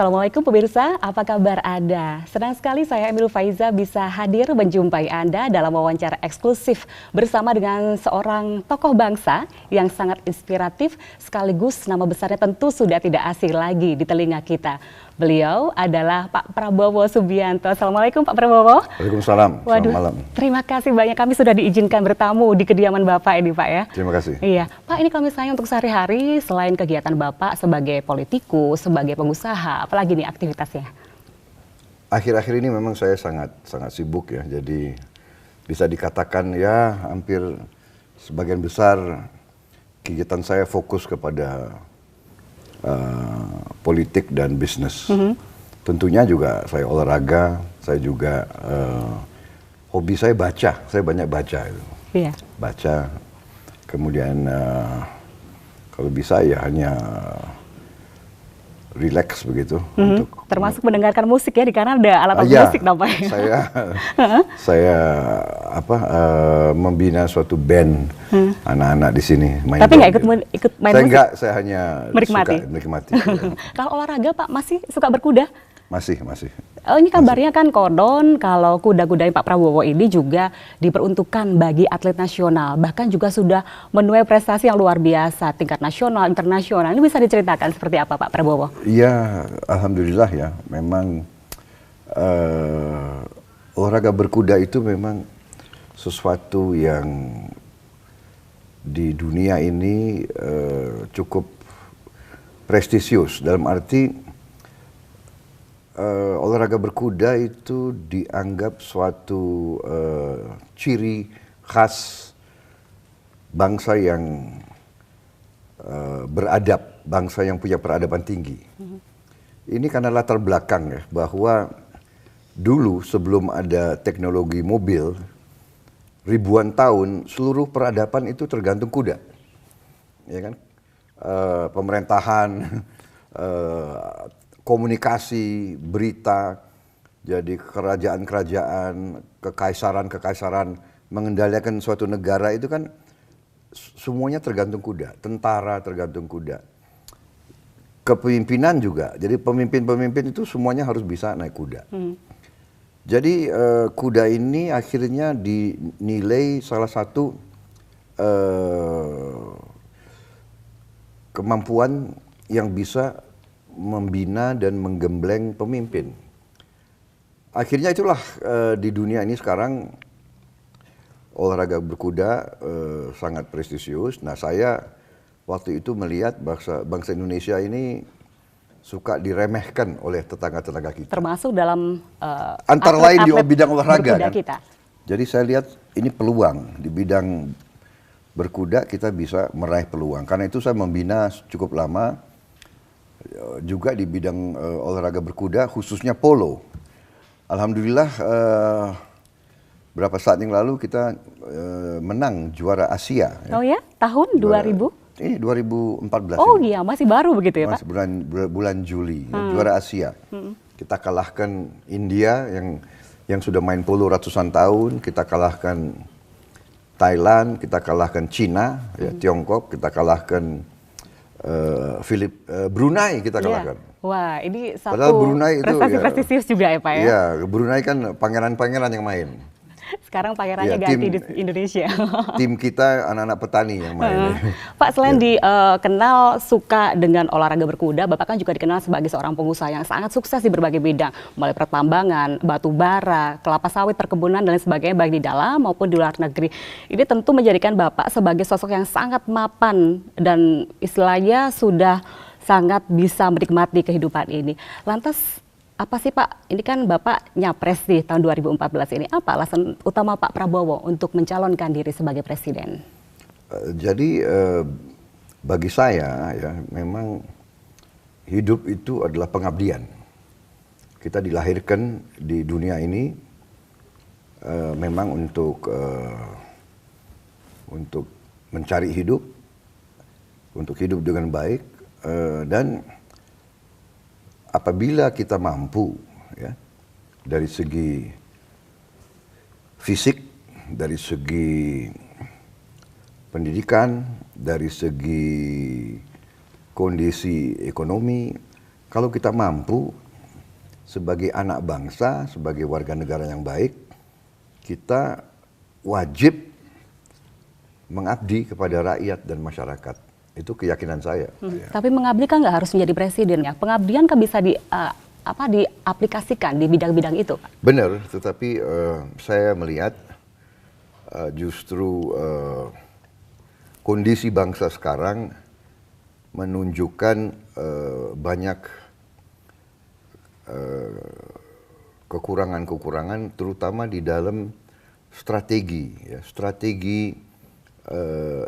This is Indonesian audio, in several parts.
Assalamualaikum pemirsa, apa kabar Anda? Senang sekali saya Emil Faiza bisa hadir menjumpai Anda dalam wawancara eksklusif bersama dengan seorang tokoh bangsa yang sangat inspiratif sekaligus nama besarnya tentu sudah tidak asing lagi di telinga kita. Beliau adalah Pak Prabowo Subianto. Assalamualaikum Pak Prabowo. Waalaikumsalam. Waduh, selamat malam. Terima kasih banyak kami sudah diizinkan bertamu di kediaman Bapak ini Pak ya. Terima kasih. Iya, Pak ini kalau misalnya untuk sehari-hari selain kegiatan Bapak sebagai politikus, sebagai pengusaha, apalagi nih aktivitasnya? Akhir-akhir ini memang saya sangat sibuk ya, jadi bisa dikatakan ya hampir sebagian besar kegiatan saya fokus kepada politik dan bisnis. Tentunya juga saya olahraga, saya juga hobi saya baca, saya banyak baca itu. Iya. Baca, kemudian kalau bisa ya hanya relax begitu. Termasuk mendengarkan musik ya, di karena ada alat musik namanya. Saya membina suatu band anak-anak di sini main. Tapi nggak ikut main saya musik? Enggak, saya hanya menikmati. Suka menikmati. Kalau olahraga Pak masih suka berkuda? Masih. Oh, ini kabarnya kan konon kalau kuda-kuda Pak Prabowo ini juga diperuntukkan bagi atlet nasional, bahkan juga sudah menuai prestasi yang luar biasa tingkat nasional, internasional. Ini bisa diceritakan seperti apa Pak Prabowo? Iya, alhamdulillah ya. Memang olahraga berkuda itu memang sesuatu yang di dunia ini cukup prestisius, dalam arti olahraga berkuda itu dianggap suatu ciri khas bangsa yang beradab, bangsa yang punya peradaban tinggi. Ini karena latar belakang ya, bahwa dulu sebelum ada teknologi mobil, ribuan tahun seluruh peradaban itu tergantung kuda, ya kan? Pemerintahan, komunikasi, berita, jadi kerajaan-kerajaan, kekaisaran mengendalikan suatu negara itu kan semuanya tergantung kuda, tentara tergantung kuda. Kepemimpinan juga, jadi pemimpin-pemimpin itu semuanya harus bisa naik kuda. Jadi kuda ini akhirnya dinilai salah satu kemampuan yang bisa membina dan menggembleng pemimpin. Akhirnya itulah di dunia ini sekarang olahraga berkuda sangat prestisius. Nah, saya waktu itu melihat bangsa Indonesia ini suka diremehkan oleh tetangga-tetangga kita. Termasuk dalam antara lain di bidang olahraga kan. Kita. Jadi saya lihat ini peluang di bidang berkuda, kita bisa meraih peluang. Karena itu saya membina cukup lama juga di bidang olahraga berkuda, khususnya polo. Alhamdulillah berapa saat yang lalu kita menang juara Asia. Oh ya, tahun 2000? Ini 2014. Oh ini. iya, masih baru begitu ya Pak? Bulan Juli, juara Asia. Kita kalahkan India yang sudah main polo ratusan tahun, kita kalahkan Thailand, kita kalahkan Cina, ya, Tiongkok, kita kalahkan Brunei kita kalahkan. Wah, ini satu prestasi prestisius juga ya Pak ya? Iya, Brunei kan pangeran-pangeran yang main. Sekarang pangerannya ganti di Indonesia. Tim kita anak-anak petani yang main. Pak, selain dikenal suka dengan olahraga berkuda, Bapak kan juga dikenal sebagai seorang pengusaha yang sangat sukses di berbagai bidang, mulai pertambangan, batu bara, kelapa sawit, perkebunan, dan lain sebagainya, baik di dalam maupun di luar negeri. Ini tentu menjadikan Bapak sebagai sosok yang sangat mapan dan istilahnya sudah sangat bisa menikmati kehidupan ini. Lantas, apa sih Pak, ini kan Bapak nyapres di tahun 2014 ini, apa alasan utama Pak Prabowo untuk mencalonkan diri sebagai presiden? Jadi bagi saya ya, memang hidup itu adalah pengabdian. Kita dilahirkan di dunia ini memang untuk mencari hidup, untuk hidup dengan baik, dan apabila kita mampu ya, dari segi fisik, dari segi pendidikan, dari segi kondisi ekonomi, Kalau kita mampu sebagai anak bangsa, sebagai warga negara yang baik, kita wajib mengabdi kepada rakyat dan masyarakat. Itu keyakinan saya. Tapi mengabdi kan nggak harus menjadi presiden ya. Pengabdian kan bisa diaplikasikan di bidang-bidang itu, Pak. Benar, tetapi saya melihat justru kondisi bangsa sekarang menunjukkan banyak kekurangan-kekurangan, terutama di dalam strategi, ya, strategi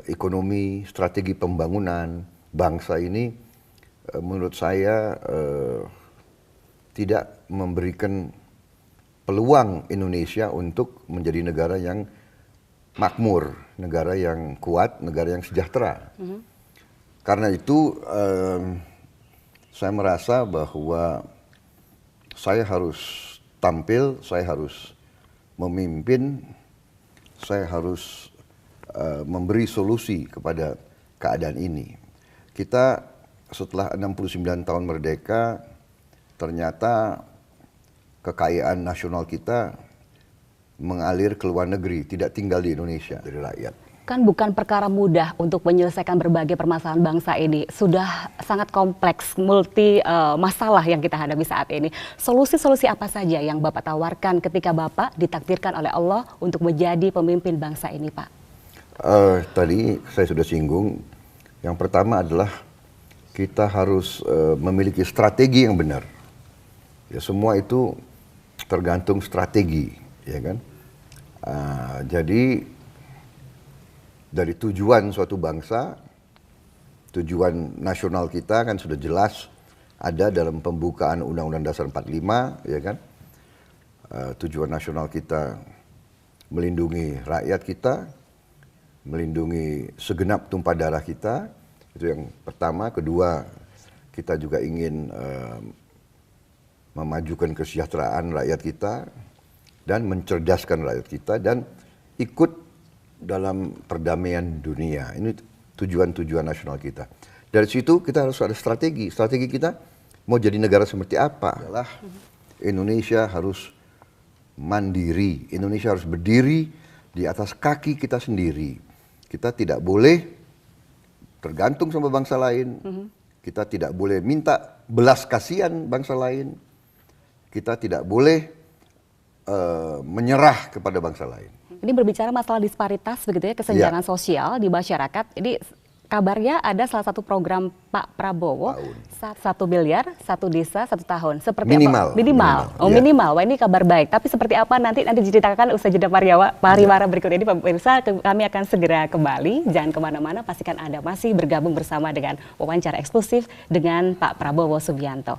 ekonomi, strategi pembangunan bangsa ini. Menurut saya tidak memberikan peluang Indonesia untuk menjadi negara yang makmur, negara yang kuat, negara yang sejahtera. Karena itu saya merasa bahwa saya harus tampil, saya harus memimpin, saya harus memberi solusi kepada keadaan ini. Kita setelah 69 tahun merdeka, ternyata kekayaan nasional kita mengalir ke luar negeri, tidak tinggal di Indonesia dari rakyat. Kan bukan perkara mudah untuk menyelesaikan berbagai permasalahan bangsa ini. Sudah sangat kompleks, multi masalah yang kita hadapi saat ini. Solusi-solusi apa saja yang Bapak tawarkan ketika Bapak ditakdirkan oleh Allah untuk menjadi pemimpin bangsa ini, Pak? Tadi saya sudah singgung, yang pertama adalah kita harus memiliki strategi yang benar. Ya, semua itu tergantung strategi, ya kan? Jadi dari tujuan suatu bangsa, tujuan nasional kita kan sudah jelas ada dalam pembukaan Undang-Undang Dasar 45, ya kan? Tujuan nasional kita melindungi rakyat kita, melindungi segenap tumpah darah kita, itu yang pertama. Kedua, kita juga ingin memajukan kesejahteraan rakyat kita dan mencerdaskan rakyat kita dan ikut dalam perdamaian dunia. Ini tujuan-tujuan nasional kita. Dari situ kita harus ada strategi. Strategi kita mau jadi negara seperti apa? Adalah Indonesia harus mandiri. Indonesia harus berdiri di atas kaki kita sendiri. Kita tidak boleh tergantung sama bangsa lain. Kita tidak boleh minta belas kasihan bangsa lain. Kita tidak boleh menyerah kepada bangsa lain. Ini berbicara masalah disparitas begitu ya, kesenjangan sosial di masyarakat. Ini kabarnya ada salah satu program Pak Prabowo, 1 miliar, 1 desa, 1 tahun. Seperti minimal. Apa? Minimal. Oh, ya. Minimal. Wah, ini kabar baik. Tapi seperti apa nanti diceritakan usai jeda pariwara berikut ini, pemirsa. Kami akan segera kembali. Jangan kemana-mana. Pastikan Anda masih bergabung bersama dengan wawancara eksklusif dengan Pak Prabowo Subianto.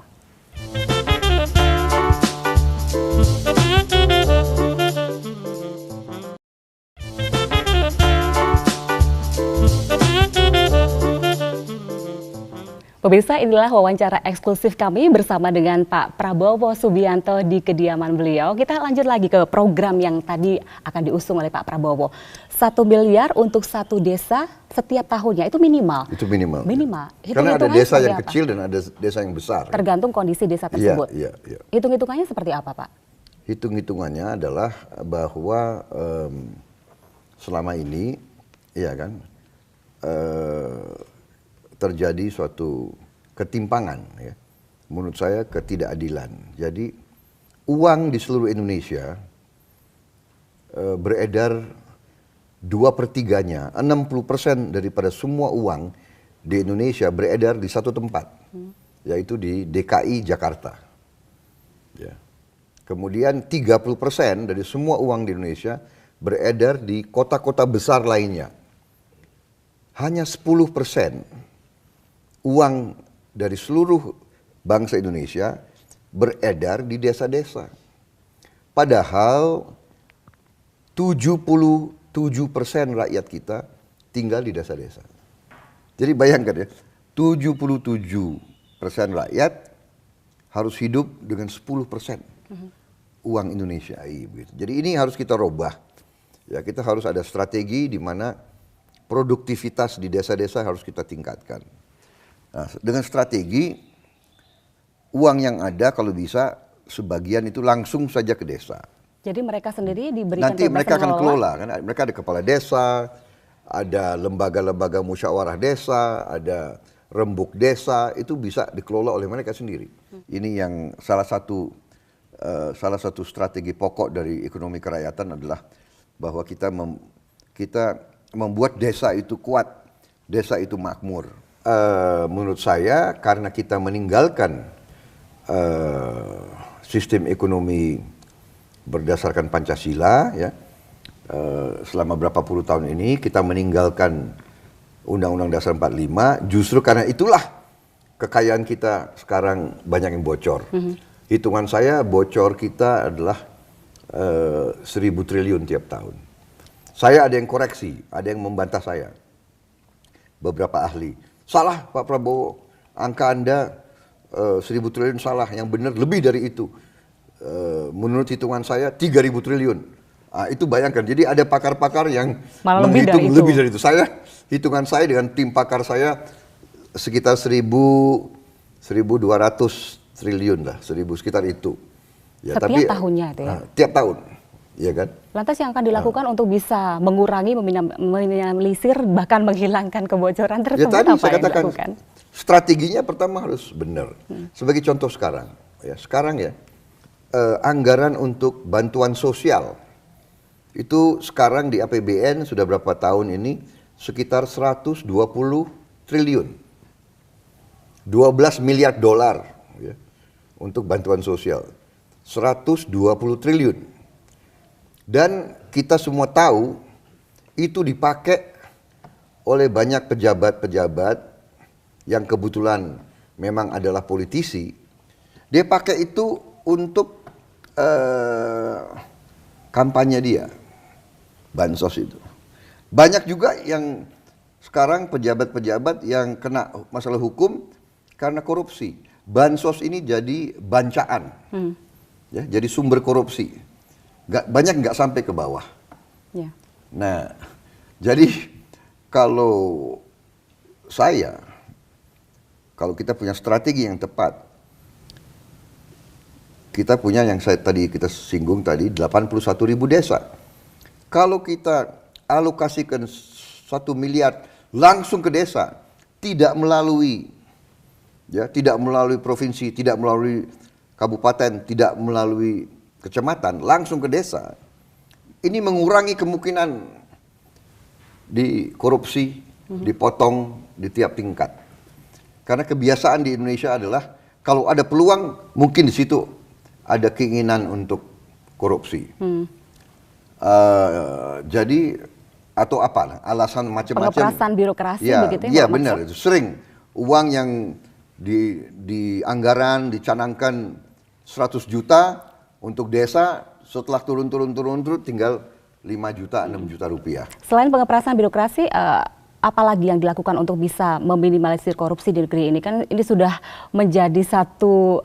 Pemirsa, inilah wawancara eksklusif kami bersama dengan Pak Prabowo Subianto di kediaman beliau. Kita lanjut lagi ke program yang tadi akan diusung oleh Pak Prabowo. 1 miliar untuk 1 desa setiap tahunnya, itu minimal. Itu minimal. Minimal. Karena ada desa yang kecil dan ada desa yang besar. Tergantung kondisi desa tersebut. Iya. Hitung-hitungannya seperti apa, Pak? Hitung-hitungannya adalah bahwa selama ini, ya kan, terjadi suatu ketimpangan, ya. Menurut saya ketidakadilan. Jadi uang di seluruh Indonesia beredar 2/3-nya, 60% daripada semua uang di Indonesia beredar di satu tempat, yaitu di DKI Jakarta. Ya. Kemudian 30% dari semua uang di Indonesia beredar di kota-kota besar lainnya. Hanya 10% uang dari seluruh bangsa Indonesia beredar di desa-desa. Padahal 77% rakyat kita tinggal di desa-desa. Jadi bayangkan ya, 77% rakyat harus hidup dengan 10% uang Indonesia. Jadi ini harus kita robah. Ya, kita harus ada strategi di mana produktivitas di desa-desa harus kita tingkatkan. Nah, dengan strategi uang yang ada kalau bisa sebagian itu langsung saja ke desa. Jadi mereka sendiri diberikan Nanti mereka akan kelola. kelola, kan mereka ada kepala desa, ada lembaga-lembaga musyawarah desa, ada rembuk desa, itu bisa dikelola oleh mereka sendiri. Ini yang salah satu strategi pokok dari ekonomi kerakyatan adalah bahwa kita membuat desa itu kuat, desa itu makmur. Menurut saya karena kita meninggalkan sistem ekonomi berdasarkan Pancasila, ya, selama berapa puluh tahun ini kita meninggalkan Undang-Undang Dasar 45, justru karena itulah kekayaan kita sekarang banyak yang bocor. Hitungan saya bocor kita adalah 1.000 triliun tiap tahun. Saya ada yang koreksi, ada yang membantah saya. Beberapa ahli, salah Pak Prabowo, angka Anda 1.000 triliun salah, yang benar lebih dari itu. Menurut hitungan saya 3.000 triliun. Itu bayangkan, jadi ada pakar-pakar yang malah menghitung lebih dari itu. Hitungan saya dengan tim pakar saya sekitar 1.200 triliun lah, 1.000 sekitar itu. Ya, setiap tapi, tahunnya itu ya? Tiap tahun, ya kan? Lantas yang akan dilakukan untuk bisa mengurangi, meminimalisir, bahkan menghilangkan kebocoran tersebut, ya, tadi apa saya yang katakan, dilakukan? strateginya pertama harus benar. Sebagai contoh sekarang anggaran untuk bantuan sosial itu sekarang di APBN sudah berapa tahun ini sekitar 120 triliun. 12 miliar dolar, ya, untuk bantuan sosial. 120 triliun. Dan kita semua tahu itu dipakai oleh banyak pejabat-pejabat yang kebetulan memang adalah politisi. Dia pakai itu untuk kampanye dia, bansos itu. Banyak juga yang sekarang pejabat-pejabat yang kena masalah hukum karena korupsi. Bansos ini jadi bancaan, ya, jadi sumber korupsi. Banyak nggak sampai ke bawah. Ya. Nah, jadi kalau kita punya strategi yang tepat, kita punya yang kita singgung tadi 81.000 desa. Kalau kita alokasikan 1 miliar langsung ke desa, tidak melalui provinsi, tidak melalui kabupaten, tidak melalui kecamatan, langsung ke desa, ini mengurangi kemungkinan di korupsi, dipotong di tiap tingkat. Karena kebiasaan di Indonesia adalah kalau ada peluang, mungkin di situ ada keinginan untuk korupsi. Jadi atau apa alasan macam-macam. Pengeperasan birokrasi ya, begitu ya ya? benar, itu sering uang yang di anggaran dicanangkan 100 juta untuk desa, setelah turun tinggal 5 juta, 6 juta rupiah. Selain pengeperasan birokrasi, apalagi yang dilakukan untuk bisa meminimalisir korupsi di negeri ini? Kan ini sudah menjadi satu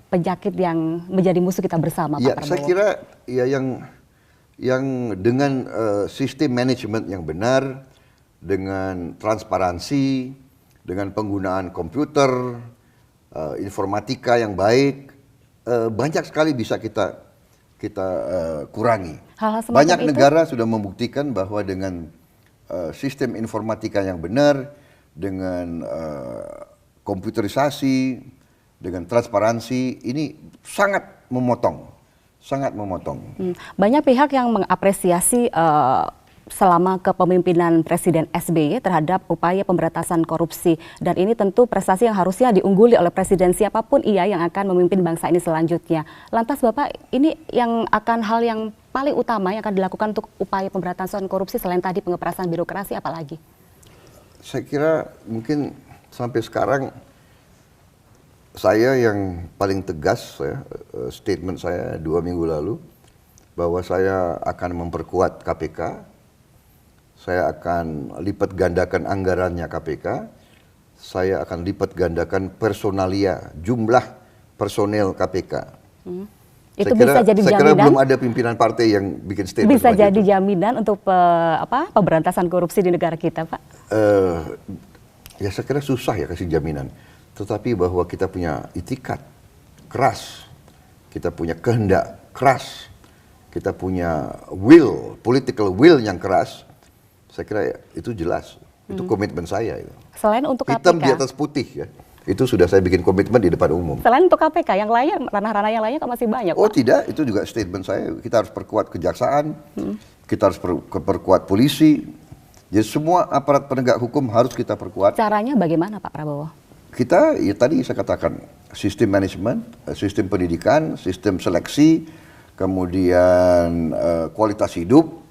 penyakit yang menjadi musuh kita bersama, Pak Prabowo. Saya kira ya yang dengan sistem manajemen yang benar, dengan transparansi, dengan penggunaan komputer, informatika yang baik, banyak sekali bisa kita kurangi. Banyak negara sudah membuktikan bahwa dengan sistem informatika yang benar, dengan komputerisasi, dengan transparansi, ini sangat memotong. Banyak pihak yang mengapresiasi selama kepemimpinan Presiden SBY terhadap upaya pemberantasan korupsi. Dan ini tentu prestasi yang harusnya diungguli oleh presiden siapapun ia yang akan memimpin bangsa ini selanjutnya. Lantas Bapak, ini hal yang paling utama yang akan dilakukan untuk upaya pemberantasan korupsi selain tadi pengeperasan birokrasi, apalagi? Saya kira mungkin sampai sekarang saya yang paling tegas, statement saya 2 minggu lalu, bahwa saya akan memperkuat KPK, saya akan lipat gandakan anggarannya KPK, saya akan lipat gandakan personalia, jumlah personel KPK. Itu bisa jadi jaminan? Saya kira belum ada pimpinan partai yang bikin statement. Bisa jadi jaminan untuk pemberantasan korupsi di negara kita, Pak? Ya saya kira susah ya kasih jaminan. tetapi bahwa kita punya itikat keras, kita punya kehendak keras, kita punya political will yang keras. Saya kira itu jelas, itu komitmen saya. Itu. Selain untuk KPK, hitam di atas putih ya. Itu sudah saya bikin komitmen di depan umum. Selain untuk KPK, yang lainnya, ranah-ranah yang lainnya kan masih banyak, Oh Pak. tidak, itu juga statement saya. Kita harus perkuat kejaksaan, kita harus perkuat polisi. Jadi semua aparat penegak hukum harus kita perkuat. Caranya bagaimana, Pak Prabowo? Kita, ya tadi saya katakan, sistem manajemen, sistem pendidikan, sistem seleksi, kemudian kualitas hidup.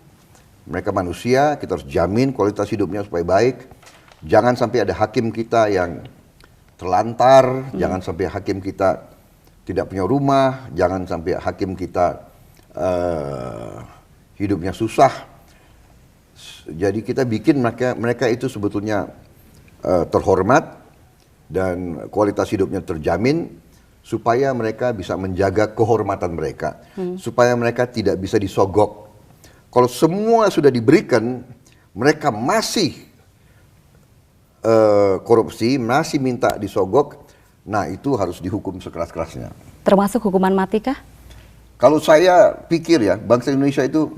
Mereka manusia, kita harus jamin kualitas hidupnya supaya baik. Jangan sampai ada hakim kita yang terlantar, jangan sampai hakim kita tidak punya rumah, jangan sampai hakim kita hidupnya susah. Jadi kita bikin mereka itu sebetulnya terhormat dan kualitas hidupnya terjamin supaya mereka bisa menjaga kehormatan mereka, supaya mereka tidak bisa disogok. Kalau semua sudah diberikan, mereka masih korupsi, masih minta disogok, nah itu harus dihukum sekeras-kerasnya. Termasuk hukuman mati kah? Kalau saya pikir ya, bangsa Indonesia itu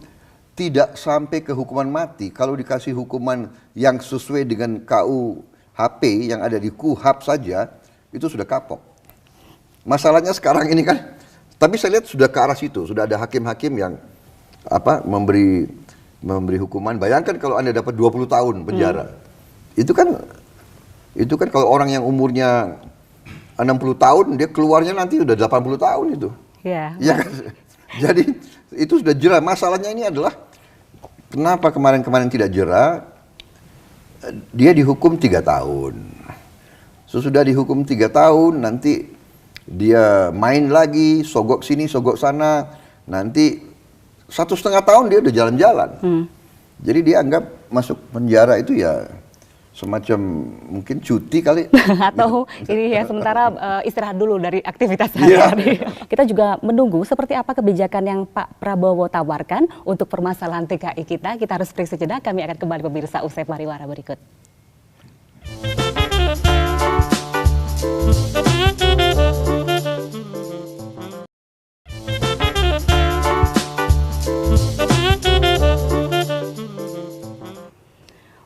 tidak sampai ke hukuman mati. Kalau dikasih hukuman yang sesuai dengan KUHP yang ada di KUHAP saja, itu sudah kapok. Masalahnya sekarang ini kan, tapi saya lihat sudah ke arah situ, sudah ada hakim-hakim yang memberi hukuman. Bayangkan kalau Anda dapat 20 tahun penjara. Itu kan kalau orang yang umurnya 60 tahun, dia keluarnya nanti udah 80 tahun itu. Iya. Ya kan? Jadi itu sudah jera. Masalahnya ini adalah kenapa kemarin-kemarin tidak jera? Dia dihukum 3 tahun. Sesudah dihukum 3 tahun, nanti dia main lagi, sogok sini, sogok sana. Nanti 1,5 tahun dia udah jalan-jalan. Jadi dia anggap masuk penjara itu ya semacam mungkin cuti kali. Atau ini ya sementara istirahat dulu dari aktivitas sehari-hari. Kita juga menunggu seperti apa kebijakan yang Pak Prabowo tawarkan untuk permasalahan TKI kita. Kita harus break sejenak, kami akan kembali pemirsa usai pariwara berikut.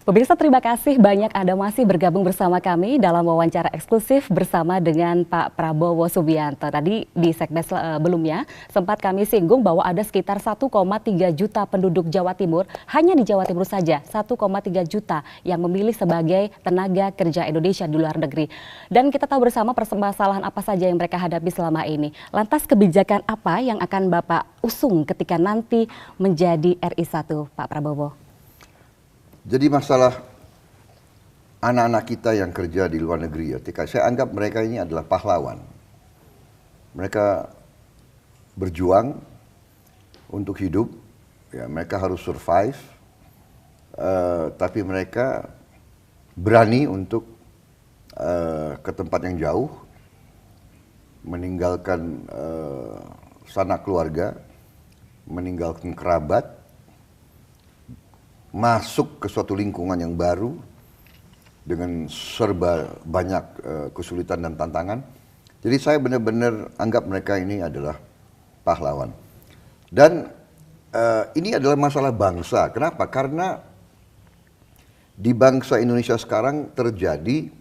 Pemirsa, terima kasih banyak Anda masih bergabung bersama kami dalam wawancara eksklusif bersama dengan Pak Prabowo Subianto. Tadi di segmen sebelumnya sempat kami singgung bahwa ada sekitar 1,3 juta penduduk Jawa Timur, hanya di Jawa Timur saja 1,3 juta yang memilih sebagai tenaga kerja Indonesia di luar negeri. Dan kita tahu bersama permasalahan apa saja yang mereka hadapi selama ini. Lantas kebijakan apa yang akan Bapak usung ketika nanti menjadi RI1, Pak Prabowo? Jadi masalah anak-anak kita yang kerja di luar negeri ya, saya anggap mereka ini adalah pahlawan. Mereka berjuang untuk hidup, ya mereka harus survive, tapi mereka berani untuk ke tempat yang jauh, meninggalkan sanak keluarga, meninggalkan kerabat, masuk ke suatu lingkungan yang baru dengan serba banyak kesulitan dan tantangan. Jadi saya benar-benar anggap mereka ini adalah pahlawan. Dan ini adalah masalah bangsa. Kenapa? Karena di bangsa Indonesia sekarang terjadi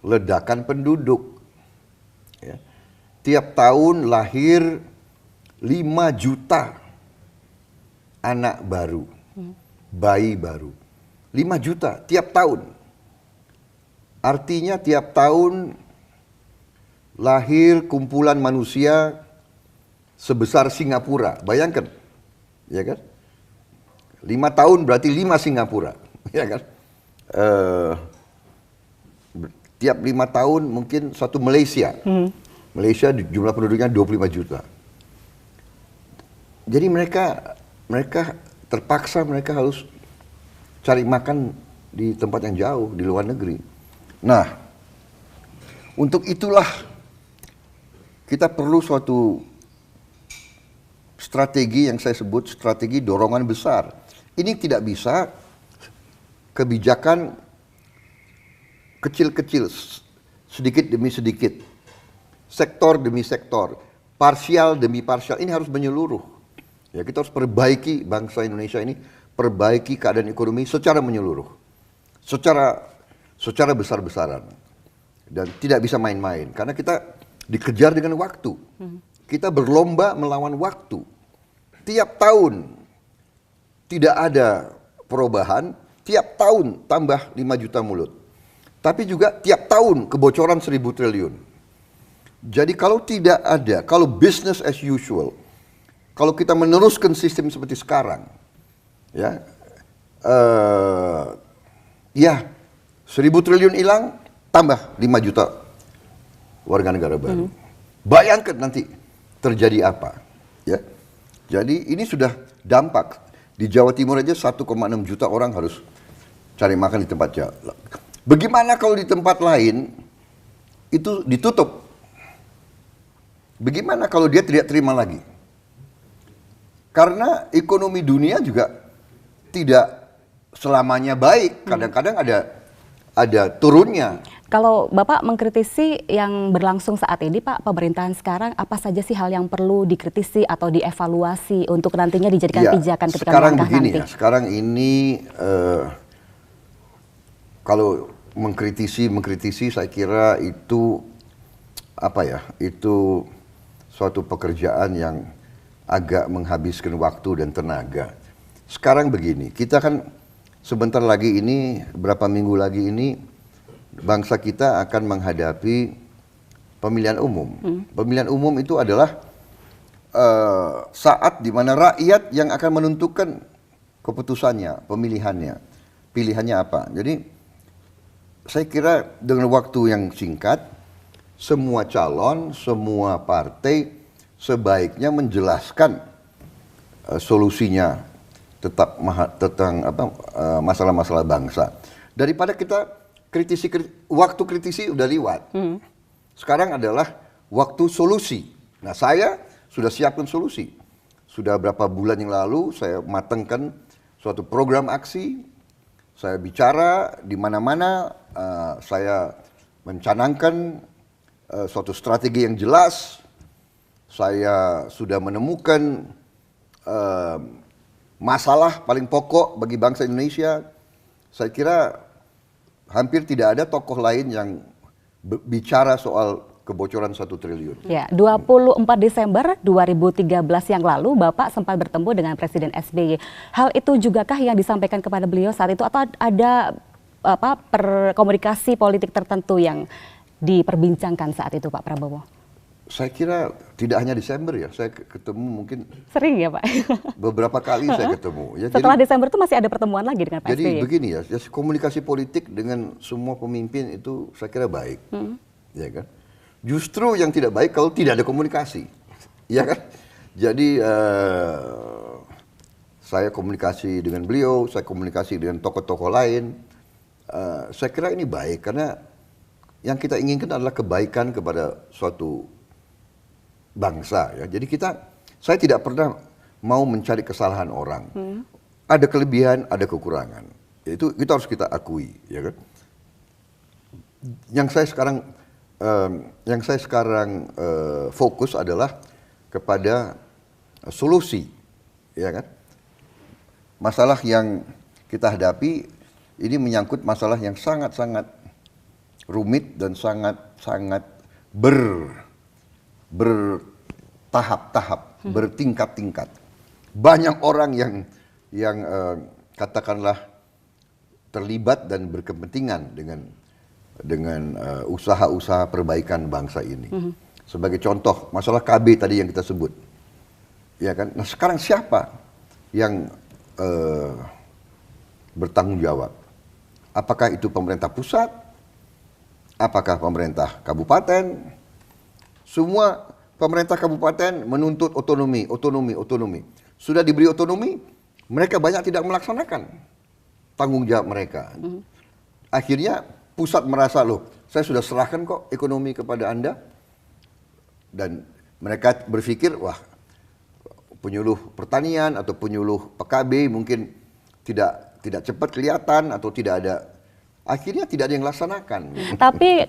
ledakan penduduk. Ya. Tiap tahun lahir 5 juta anak baru. Bayi baru 5 juta tiap tahun. Artinya tiap tahun lahir kumpulan manusia sebesar Singapura. Bayangkan, ya kan? 5 tahun berarti 5 Singapura, ya kan? Tiap 5 tahun mungkin satu Malaysia. Malaysia jumlah penduduknya 25 juta. Jadi mereka terpaksa mereka harus cari makan di tempat yang jauh, di luar negeri. Nah, untuk itulah kita perlu suatu strategi yang saya sebut strategi dorongan besar. Ini tidak bisa kebijakan kecil-kecil, sedikit demi sedikit, sektor demi sektor, parsial demi parsial, ini harus menyeluruh. Ya, kita harus perbaiki bangsa Indonesia ini, perbaiki keadaan ekonomi secara menyeluruh, secara besar-besaran, dan tidak bisa main-main karena kita dikejar dengan waktu. Kita berlomba melawan waktu. Tiap tahun tidak ada perubahan, tiap tahun tambah 5 juta mulut. Tapi juga tiap tahun kebocoran 1.000 triliun. Jadi kalau tidak ada, kalau business as usual, kalau kita meneruskan sistem seperti sekarang, ya, 1.000 triliun hilang, tambah 5 juta warga negara baru. Bayangkan nanti terjadi apa, ya. Jadi ini sudah dampak. Di Jawa Timur aja 1,6 juta orang harus cari makan di tempat Jawa. Bagaimana kalau di tempat lain itu ditutup? Bagaimana kalau dia tidak terima lagi? Karena ekonomi dunia juga tidak selamanya baik. Kadang-kadang ada turunnya. Kalau Bapak mengkritisi yang berlangsung saat ini, Pak, pemerintahan sekarang, apa saja sih hal yang perlu dikritisi atau dievaluasi untuk nantinya dijadikan pijakan ketika melangkah nanti? Ya, sekarang ini kalau mengkritisi saya kira itu itu suatu pekerjaan yang agak menghabiskan waktu dan tenaga. Sekarang begini, kita kan sebentar lagi ini, berapa minggu lagi ini, bangsa kita akan menghadapi pemilihan umum. Pemilihan umum itu adalah saat di mana rakyat yang akan menentukan keputusannya, pilihannya apa. Jadi saya kira dengan waktu yang singkat, semua calon, semua partai sebaiknya menjelaskan solusinya tentang masalah-masalah bangsa. Daripada kita waktu kritisi udah lewat. Sekarang adalah waktu solusi. Nah, saya sudah siapkan solusi. Sudah berapa bulan yang lalu saya matangkan suatu program aksi. Saya bicara di mana-mana, saya mencanangkan suatu strategi yang jelas. Saya sudah menemukan masalah paling pokok bagi bangsa Indonesia. Saya kira hampir tidak ada tokoh lain yang bicara soal kebocoran 1 triliun. Ya, 24 Desember 2013 yang lalu Bapak sempat bertemu dengan Presiden SBY. Hal itu jugakah yang disampaikan kepada beliau saat itu atau ada komunikasi politik tertentu yang diperbincangkan saat itu, Pak Prabowo? Saya kira tidak hanya Desember ya, saya ketemu mungkin sering ya Pak? Beberapa kali saya ketemu. Ya, setelah Desember itu masih ada pertemuan lagi dengan Pak SBY? Jadi begini ya, komunikasi politik dengan semua pemimpin itu saya kira baik. Ya kan? Justru yang tidak baik kalau tidak ada komunikasi. Ya kan? Jadi saya komunikasi dengan beliau, saya komunikasi dengan tokoh-tokoh lain. Saya kira ini baik karena yang kita inginkan adalah kebaikan kepada suatu bangsa ya. Jadi saya tidak pernah mau mencari kesalahan orang. Ada kelebihan, ada kekurangan. Itu harus kita akui, ya kan? Yang saya sekarang fokus adalah kepada solusi, ya kan? Masalah yang kita hadapi ini menyangkut masalah yang sangat-sangat rumit dan sangat-sangat bertahap-tahap, bertingkat-tingkat. Banyak orang yang katakanlah terlibat dan berkepentingan dengan usaha-usaha perbaikan bangsa ini. Sebagai contoh, masalah KB tadi yang kita sebut. Ya kan? Nah, sekarang siapa yang bertanggung jawab? Apakah itu pemerintah pusat? Apakah pemerintah kabupaten? Semua pemerintah kabupaten menuntut otonomi. Sudah diberi otonomi, mereka banyak tidak melaksanakan tanggung jawab mereka. Akhirnya pusat merasa, loh, saya sudah serahkan kok ekonomi kepada Anda. Dan mereka berpikir, wah, penyuluh pertanian atau penyuluh PKB mungkin tidak cepat kelihatan atau tidak ada akhirnya tidak ada yang laksanakan. Tapi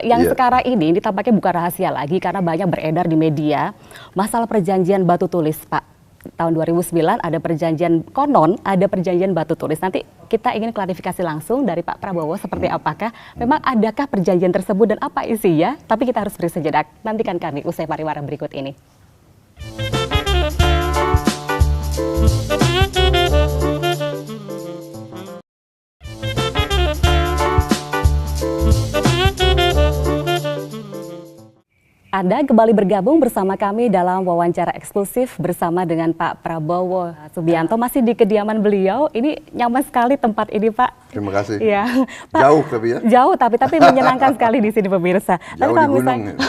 yang Iya. sekarang ini tampaknya bukan rahasia lagi karena banyak beredar di media masalah perjanjian batu tulis, Pak. Tahun 2009 ada perjanjian konon, ada perjanjian batu tulis. Nanti kita ingin klarifikasi langsung dari Pak Prabowo seperti apakah memang adakah perjanjian tersebut dan apa isinya. Tapi kita harus beri sejenak. Nantikan kami usai pariwara berikut ini. Anda kembali bergabung bersama kami dalam wawancara eksklusif bersama dengan Pak Prabowo Subianto. Masih di kediaman beliau. Ini nyaman sekali tempat ini, Pak. Terima kasih. Iya, Pak, Jauh tapi ya. jauh tapi menyenangkan sekali di sini pemirsa. Jauh di gunung.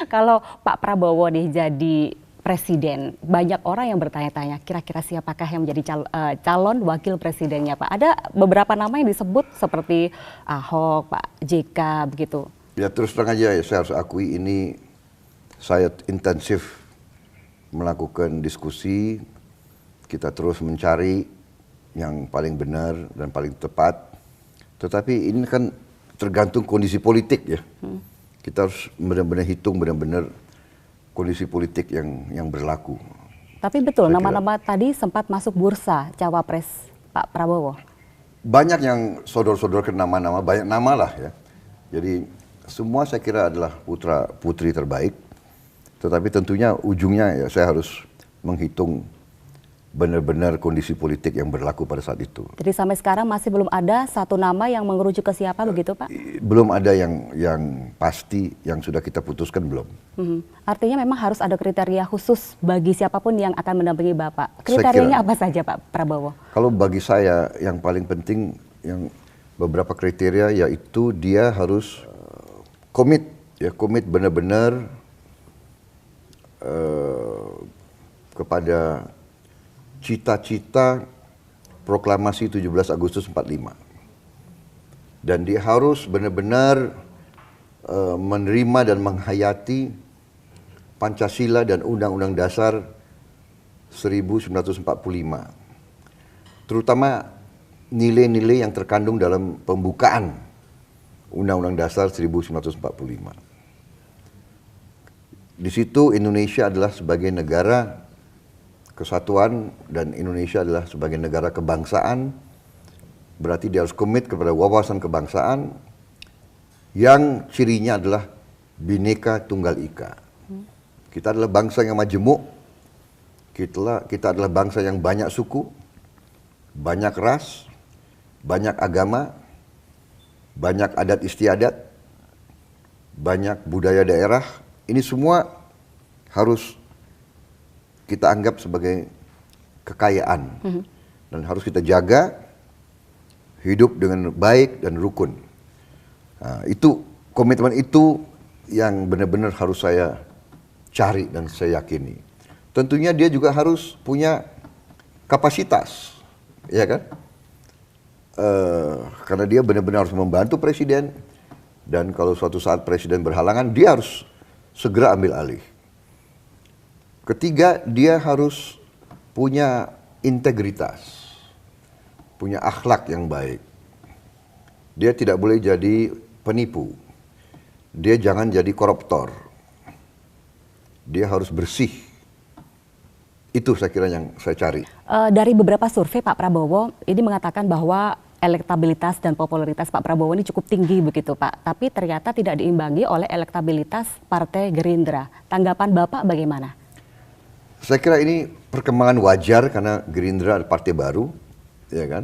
Kalau Pak Prabowo nih jadi presiden, banyak orang yang bertanya-tanya kira-kira siapakah yang menjadi calon wakil presidennya, Pak. Ada beberapa nama yang disebut seperti Ahok, Pak JK begitu. Ya terus terang aja ya, saya harus akui ini saya intensif melakukan diskusi, kita terus mencari yang paling benar dan paling tepat. Tetapi ini kan tergantung kondisi politik ya. Kita harus benar-benar hitung benar-benar kondisi politik yang berlaku. Tapi betul nama-nama tadi sempat masuk bursa cawapres Pak Prabowo. Banyak yang sodor-sodorkan nama-nama, banyak nama lah ya. Jadi semua saya kira adalah putra putri terbaik. Tetapi tentunya ujungnya ya saya harus menghitung benar-benar kondisi politik yang berlaku pada saat itu. Jadi sampai sekarang masih belum ada satu nama yang mengerucut ke siapa begitu, Pak? Belum ada yang pasti yang sudah kita putuskan belum. Artinya memang harus ada kriteria khusus bagi siapapun yang akan mendampingi Bapak. Kriterianya apa saja, Pak Prabowo? Kalau bagi saya yang paling penting yang beberapa kriteria yaitu dia harus komit benar-benar kepada cita-cita proklamasi 17 Agustus 45. Dan dia harus benar-benar menerima dan menghayati Pancasila dan Undang-Undang Dasar 1945. Terutama nilai-nilai yang terkandung dalam pembukaan Undang-Undang Dasar 1945. Di situ Indonesia adalah sebagai negara kesatuan dan Indonesia adalah sebagai negara kebangsaan, berarti dia harus komit kepada wawasan kebangsaan yang cirinya adalah Bhinneka Tunggal Ika. Kita adalah bangsa yang majemuk, kita adalah bangsa yang banyak suku, banyak ras, banyak agama, banyak adat istiadat, banyak budaya daerah. Ini semua harus kita anggap sebagai kekayaan dan harus kita jaga, hidup dengan baik dan rukun. Nah, itu komitmen itu yang benar-benar harus saya cari dan saya yakini. Tentunya dia juga harus punya kapasitas, ya kan? Karena dia benar-benar harus membantu presiden dan kalau suatu saat presiden berhalangan dia harus segera ambil alih. Ketiga, dia harus punya integritas, punya akhlak yang baik. Dia tidak boleh jadi penipu. Dia jangan jadi koruptor. Dia harus bersih. Itu saya kira yang saya cari. Dari beberapa survei Pak Prabowo ini mengatakan bahwa elektabilitas dan popularitas Pak Prabowo ini cukup tinggi begitu Pak. Tapi ternyata tidak diimbangi oleh elektabilitas Partai Gerindra. Tanggapan Bapak bagaimana? Saya kira ini perkembangan wajar karena Gerindra adalah partai baru, ya kan?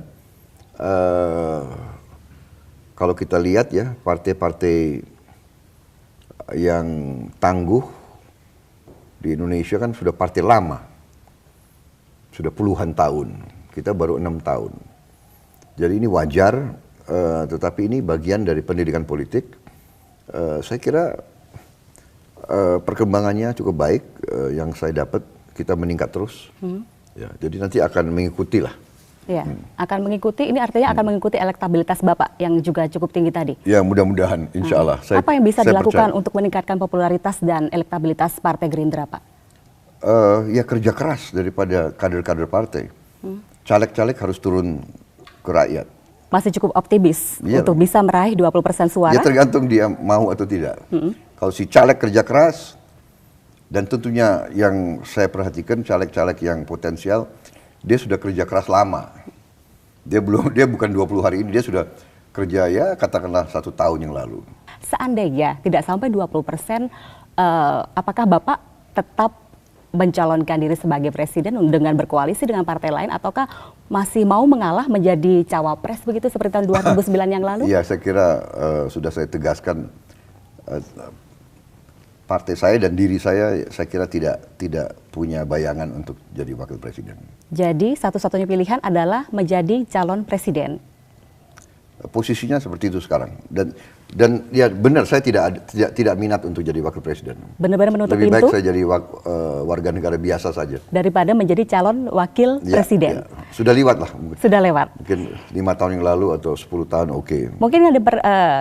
Kalau kita lihat ya partai-partai yang tangguh di Indonesia kan sudah partai lama, sudah puluhan tahun. Kita baru 6 tahun. Jadi ini wajar, tetapi ini bagian dari pendidikan politik. Saya kira perkembangannya cukup baik yang saya dapat. Kita meningkat terus, ya, jadi nanti akan mengikuti lah. Ya, akan mengikuti, ini artinya akan mengikuti elektabilitas Bapak yang juga cukup tinggi tadi? Ya, mudah-mudahan, insya Allah. Apa yang bisa dilakukan untuk meningkatkan popularitas dan elektabilitas Partai Gerindra, Pak? Ya kerja keras daripada kader-kader partai. Caleg-caleg harus turun ke rakyat. Masih cukup optimis Iya. untuk bisa meraih 20% suara? Ya tergantung dia mau atau tidak. Kalau si caleg kerja keras, dan tentunya yang saya perhatikan caleg-caleg yang potensial, dia sudah kerja keras lama. Dia bukan 20 hari ini, dia sudah kerja ya katakanlah 1 tahun yang lalu. Seandainya tidak sampai 20%, apakah Bapak tetap mencalonkan diri sebagai presiden dengan berkoalisi dengan partai lain, ataukah masih mau mengalah menjadi cawapres begitu seperti tahun 2009 yang lalu? Iya, saya kira sudah saya tegaskan, partai saya dan diri saya kira tidak punya bayangan untuk jadi wakil presiden. Jadi satu-satunya pilihan adalah menjadi calon presiden. Posisinya seperti itu sekarang, dan ya benar, saya tidak minat untuk jadi wakil presiden. Benar-benar menutup Lebih pintu baik saya jadi warga negara biasa saja daripada menjadi calon wakil presiden. Ya. Sudah lewat lah, Sudah lewat. mungkin 5 tahun yang lalu atau 10 tahun oke. Mungkin ada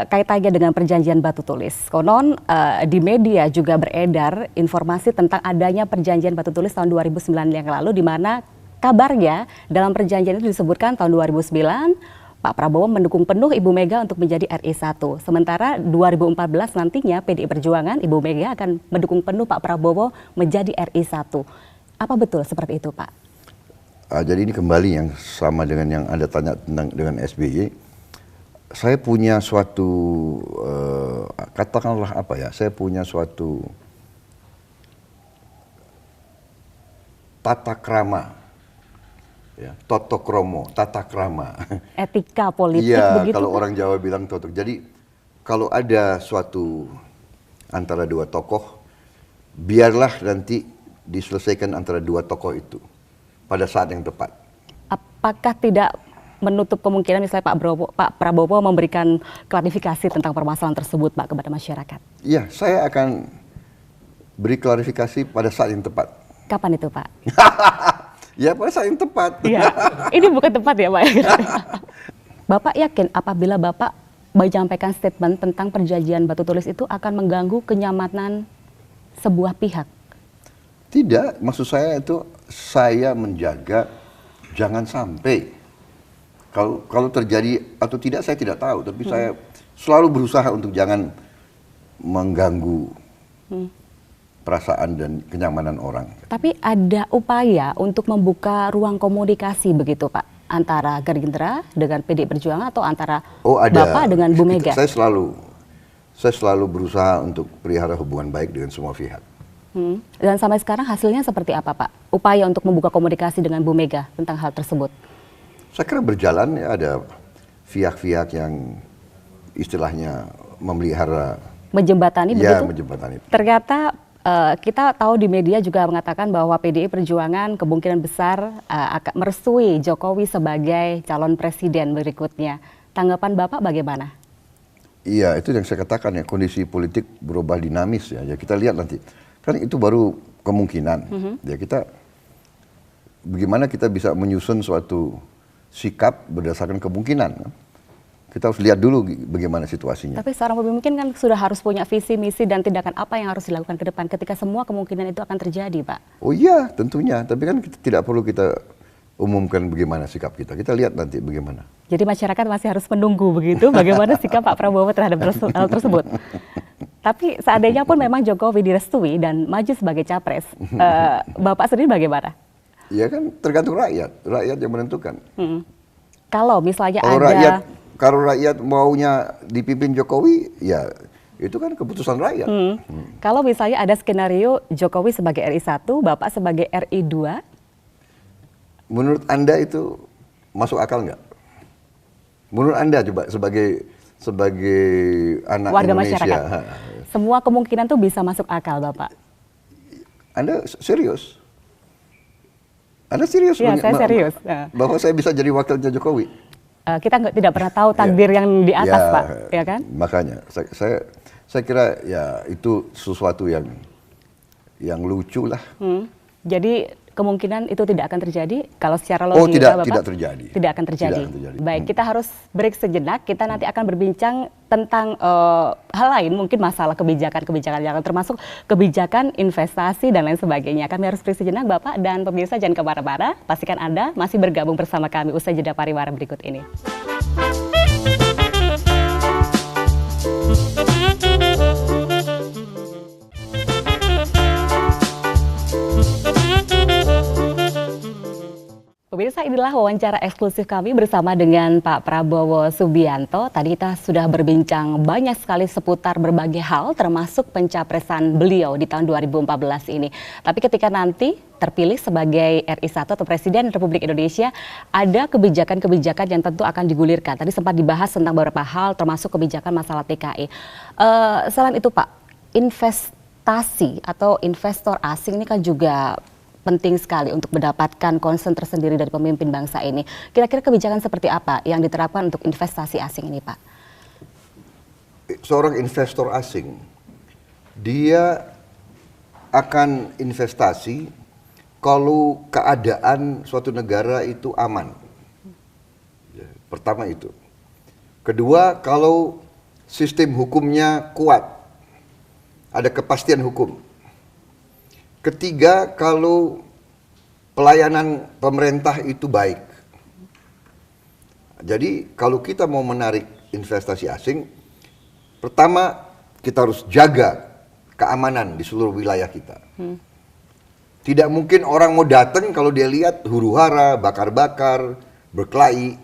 kaitannya dengan perjanjian batu tulis. Konon di media juga beredar informasi tentang adanya perjanjian batu tulis tahun 2009 yang lalu, di mana kabarnya dalam perjanjian itu disebutkan tahun 2009 Pak Prabowo mendukung penuh Ibu Mega untuk menjadi RI 1. Sementara 2014 nantinya PDI Perjuangan, Ibu Mega akan mendukung penuh Pak Prabowo menjadi RI 1. Apa betul seperti itu, Pak? Jadi ini kembali yang sama dengan yang Anda tanya tentang dengan SBY. Saya punya suatu, katakanlah apa ya, saya punya suatu tata krama. Ya, toto kromo, tata krama. Etika politik Iya, begitu? kalau orang Jawa bilang toto. Jadi kalau ada suatu antara dua tokoh, biarlah nanti diselesaikan antara dua tokoh itu pada saat yang tepat. Apakah tidak menutup kemungkinan misalnya Pak Prabowo memberikan klarifikasi tentang permasalahan tersebut, Pak, kepada masyarakat? Iya, saya akan beri klarifikasi pada saat yang tepat. Kapan itu, Pak? Ya, pada saat yang tepat. Iya, ini bukan tepat ya, Pak. Bapak yakin apabila Bapak menyampaikan statement tentang perjanjian batu tulis itu akan mengganggu kenyamanan sebuah pihak? Tidak, maksud saya itu saya menjaga jangan sampai. Kalau terjadi atau tidak saya tidak tahu, tapi saya selalu berusaha untuk jangan mengganggu perasaan dan kenyamanan orang. Tapi ada upaya untuk membuka ruang komunikasi begitu, Pak, antara Gerindra dengan PDI Perjuangan atau antara Bapak dengan Bu Mega? Saya selalu berusaha untuk pelihara hubungan baik dengan semua pihak. Dan sampai sekarang hasilnya seperti apa, Pak? Upaya untuk membuka komunikasi dengan Bu Mega tentang hal tersebut? Saya kira berjalan, ya, ada pihak-pihak yang istilahnya memelihara. Menjembatani begitu? Ya, menjembatani. Ternyata kita tahu di media juga mengatakan bahwa PDI Perjuangan kemungkinan besar akan merestui Jokowi sebagai calon presiden berikutnya. Tanggapan Bapak bagaimana? Iya, itu yang saya katakan ya, kondisi politik berubah dinamis ya. Ya kita lihat nanti. Kan itu baru kemungkinan. Ya kita bagaimana kita bisa menyusun suatu sikap berdasarkan kemungkinan. Kita harus lihat dulu bagaimana situasinya. Tapi seorang pemimpin kan sudah harus punya visi, misi, dan tindakan apa yang harus dilakukan ke depan ketika semua kemungkinan itu akan terjadi, Pak. Oh iya, tentunya. Tapi kan tidak perlu kita umumkan bagaimana sikap kita. Kita lihat nanti bagaimana. Jadi masyarakat masih harus menunggu begitu bagaimana sikap Pak Prabowo terhadap hal tersebut. Tapi seandainya pun memang Jokowi direstui dan maju sebagai capres, Bapak sendiri bagaimana? Ya kan tergantung rakyat yang menentukan. Kalau misalnya Kalau rakyat maunya dipimpin Jokowi, ya itu kan keputusan rakyat. Kalau misalnya ada skenario Jokowi sebagai RI 1, Bapak sebagai RI 2? Menurut Anda itu masuk akal nggak? Menurut Anda coba sebagai anak warga Indonesia. Masyarakat. Semua kemungkinan tuh bisa masuk akal, Bapak. Anda serius? Anda serius? Iya, saya serius. Bahwa saya bisa jadi wakilnya Jokowi? Kita tidak pernah tahu takdir yang di atas, Pak, ya kan? Makanya saya kira ya itu sesuatu yang lucu lah. Jadi kemungkinan itu tidak akan terjadi kalau secara logika, Bapak? Tidak terjadi. Tidak akan terjadi. Baik, kita harus break sejenak. Kita nanti akan berbincang tentang hal lain, mungkin masalah kebijakan yang termasuk kebijakan investasi dan lain sebagainya. Kami harus break sejenak, Bapak dan pemirsa, jangan kemana-mana. Pastikan Anda masih bergabung bersama kami usai jeda pariwara berikut ini. pemirsa, inilah wawancara eksklusif kami bersama dengan Pak Prabowo Subianto. Tadi kita sudah berbincang banyak sekali seputar berbagai hal, termasuk pencapresan beliau di tahun 2014 ini. Tapi ketika nanti terpilih sebagai RI1 atau Presiden Republik Indonesia, ada kebijakan-kebijakan yang tentu akan digulirkan. Tadi sempat dibahas tentang beberapa hal, termasuk kebijakan masalah TKI. Selain itu Pak, investasi atau investor asing ini kan juga penting sekali untuk mendapatkan concern tersendiri dari pemimpin bangsa ini. Kira-kira kebijakan seperti apa yang diterapkan untuk investasi asing ini, Pak? Seorang investor asing, dia akan investasi kalau keadaan suatu negara itu aman. Pertama itu. Kedua, kalau sistem hukumnya kuat, ada kepastian hukum. Ketiga, kalau pelayanan pemerintah itu baik. Jadi kalau kita mau menarik investasi asing, pertama kita harus jaga keamanan di seluruh wilayah kita. Tidak mungkin orang mau datang kalau dia lihat huru-hara, bakar-bakar, berkelahi,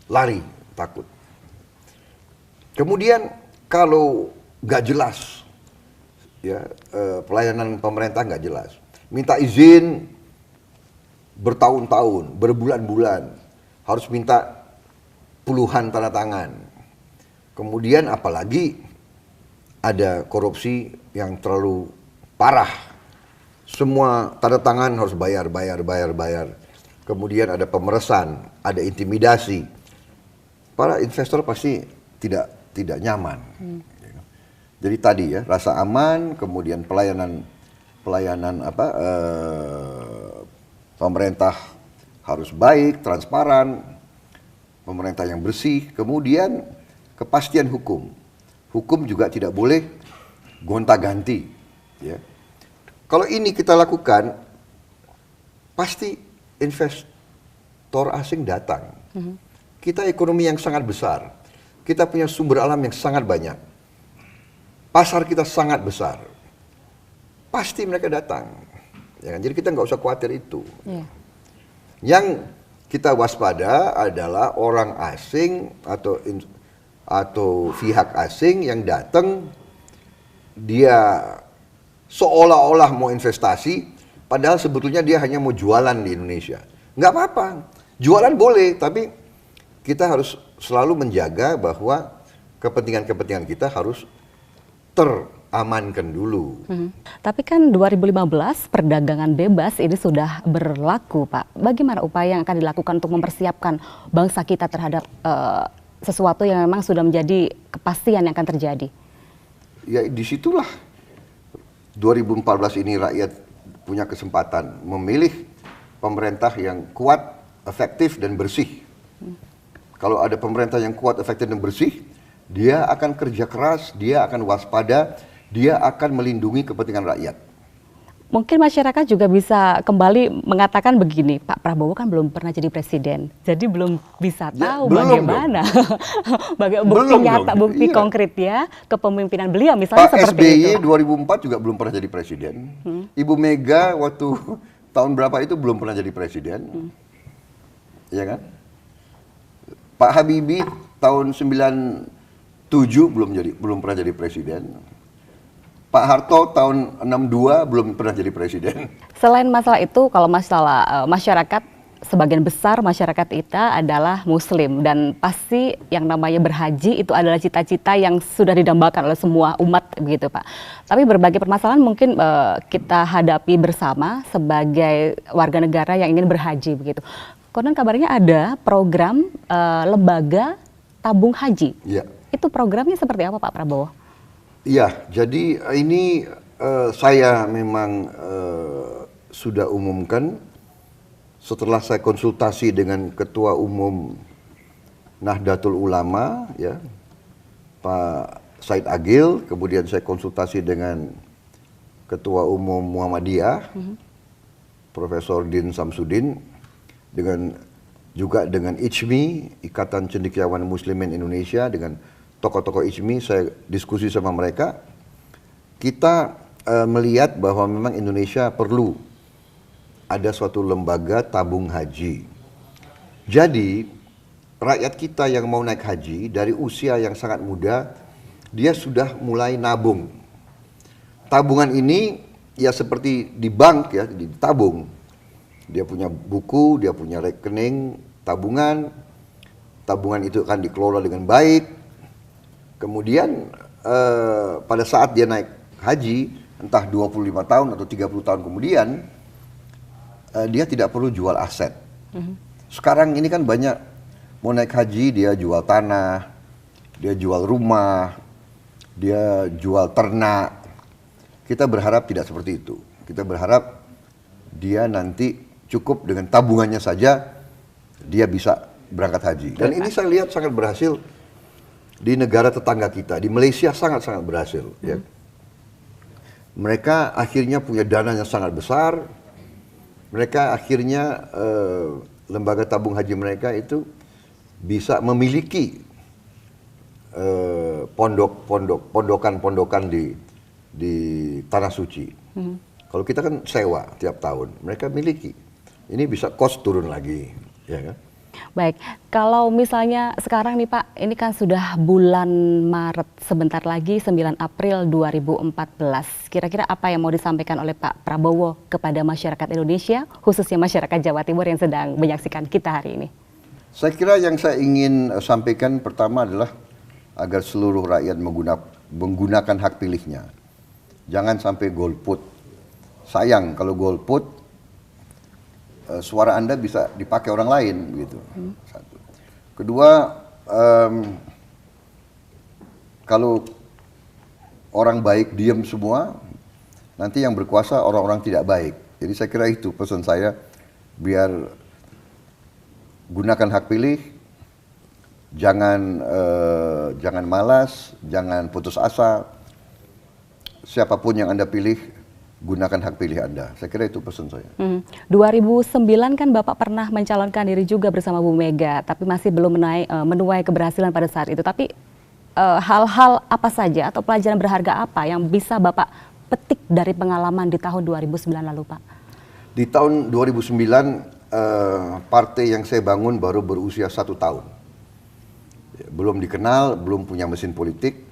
lari, takut. Kemudian kalau nggak jelas, ya pelayanan pemerintah nggak jelas, minta izin bertahun-tahun, berbulan-bulan, harus minta puluhan tanda tangan. Kemudian apalagi ada korupsi yang terlalu parah, semua tanda tangan harus bayar. Kemudian ada pemeresan, ada intimidasi, para investor pasti tidak nyaman. Jadi tadi ya, rasa aman, kemudian pelayanan pemerintah harus baik, transparan, pemerintah yang bersih, kemudian kepastian hukum. Hukum juga tidak boleh gonta-ganti, ya. Kalau ini kita lakukan, pasti investor asing datang. Kita ekonomi yang sangat besar, kita punya sumber alam yang sangat banyak. Pasar kita sangat besar, pasti mereka datang. Ya kan? Jadi kita nggak usah khawatir itu. Yeah. Yang kita waspada adalah orang asing atau pihak asing yang datang, dia seolah-olah mau investasi, padahal sebetulnya dia hanya mau jualan di Indonesia. Nggak apa-apa, jualan boleh, tapi kita harus selalu menjaga bahwa kepentingan-kepentingan kita harus teramankan dulu. Tapi kan 2015 perdagangan bebas ini sudah berlaku, Pak. Bagaimana upaya yang akan dilakukan untuk mempersiapkan bangsa kita terhadap sesuatu yang memang sudah menjadi kepastian yang akan terjadi? Ya disitulah 2014 ini rakyat punya kesempatan memilih pemerintah yang kuat, efektif, dan bersih. Kalau ada pemerintah yang kuat, efektif, dan bersih, dia akan kerja keras, dia akan waspada, dia akan melindungi kepentingan rakyat. Mungkin masyarakat juga bisa kembali mengatakan begini, Pak Prabowo kan belum pernah jadi presiden, jadi belum bisa tahu bagaimana bukti nyata, bukti konkret ya kepemimpinan beliau, misalnya Pak seperti SBY itu. 2004 juga belum pernah jadi presiden. Ibu Mega waktu tahun berapa itu belum pernah jadi presiden. Iya kan? Pak Habibie tahun 97 belum pernah jadi presiden. Pak Harto tahun 62 belum pernah jadi presiden. Selain masalah itu, kalau masalah masyarakat, sebagian besar masyarakat kita adalah Muslim, dan pasti yang namanya berhaji itu adalah cita-cita yang sudah didambakan oleh semua umat, begitu Pak. Tapi berbagai permasalahan mungkin kita hadapi bersama sebagai warga negara yang ingin berhaji, begitu. Konon kabarnya ada program lembaga tabung haji. Ya. Itu programnya seperti apa Pak Prabowo? Iya, jadi ini saya memang sudah umumkan setelah saya konsultasi dengan Ketua Umum Nahdlatul Ulama, ya, Pak Said Agil, kemudian saya konsultasi dengan Ketua Umum Muhammadiyah, Profesor Din Samsudin, juga dengan ICMI, Ikatan Cendekiawan Muslimin Indonesia, dengan tokoh-tokoh ICMI, saya diskusi sama mereka. Kita melihat bahwa memang Indonesia perlu ada suatu lembaga tabung haji. Jadi rakyat kita yang mau naik haji dari usia yang sangat muda, dia sudah mulai nabung. Tabungan ini ya seperti di bank ya, ditabung. Dia punya buku, dia punya rekening tabungan. Tabungan itu akan dikelola dengan baik. Kemudian pada saat dia naik haji, entah 25 tahun atau 30 tahun kemudian, dia tidak perlu jual aset. Sekarang ini kan banyak mau naik haji, dia jual tanah, dia jual rumah, dia jual ternak. Kita berharap tidak seperti itu. Kita berharap dia nanti cukup dengan tabungannya saja, dia bisa berangkat haji. Dan ini saya lihat sangat berhasil di negara tetangga kita, di Malaysia sangat-sangat berhasil. Ya. Mereka akhirnya punya dana yang sangat besar. Mereka akhirnya lembaga tabung haji mereka itu bisa memiliki pondokan-pondokan di tanah suci. Kalau kita kan sewa tiap tahun, mereka miliki. Ini bisa cost turun lagi, ya kan? Baik, kalau misalnya sekarang nih Pak, ini kan sudah bulan Maret, sebentar lagi 9 April 2014. Kira-kira apa yang mau disampaikan oleh Pak Prabowo kepada masyarakat Indonesia, khususnya masyarakat Jawa Timur yang sedang menyaksikan kita hari ini? Saya kira yang saya ingin sampaikan pertama adalah agar seluruh rakyat menggunakan hak pilihnya. Jangan sampai golput. Sayang kalau golput, suara Anda bisa dipakai orang lain, begitu. Satu. Kedua, kalau orang baik diam semua, nanti yang berkuasa orang-orang tidak baik. Jadi saya kira itu pesan saya, biar gunakan hak pilih, jangan malas, jangan putus asa. Siapapun yang Anda pilih, gunakan hak pilih Anda. Saya kira itu pesan saya. 2009 kan Bapak pernah mencalonkan diri juga bersama Bu Mega, tapi masih belum menuai keberhasilan pada saat itu. Tapi hal-hal apa saja atau pelajaran berharga apa yang bisa Bapak petik dari pengalaman di tahun 2009 lalu, Pak? Di tahun 2009, partai yang saya bangun baru berusia 1 tahun. Belum dikenal, belum punya mesin politik.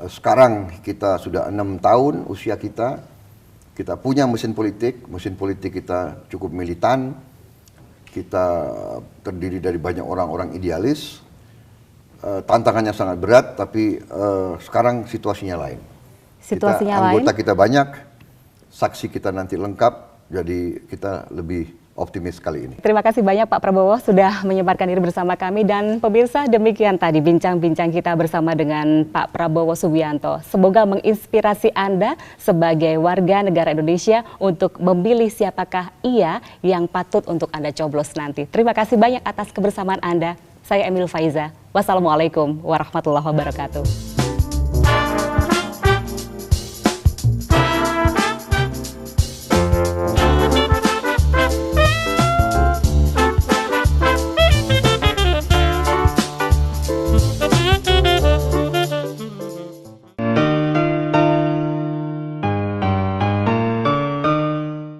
Sekarang kita sudah 6 tahun usia kita punya mesin politik kita cukup militan, kita terdiri dari banyak orang-orang idealis, tantangannya sangat berat, tapi sekarang situasinya lain. Anggota kita banyak, saksi kita nanti lengkap, jadi kita lebih optimis kali ini. Terima kasih banyak Pak Prabowo sudah menyempatkan diri bersama kami, dan pemirsa, demikian tadi bincang-bincang kita bersama dengan Pak Prabowo Subianto. Semoga menginspirasi Anda sebagai warga negara Indonesia untuk memilih siapakah ia yang patut untuk Anda coblos nanti. Terima kasih banyak atas kebersamaan Anda. Saya Emil Faiza. Wassalamualaikum warahmatullahi wabarakatuh.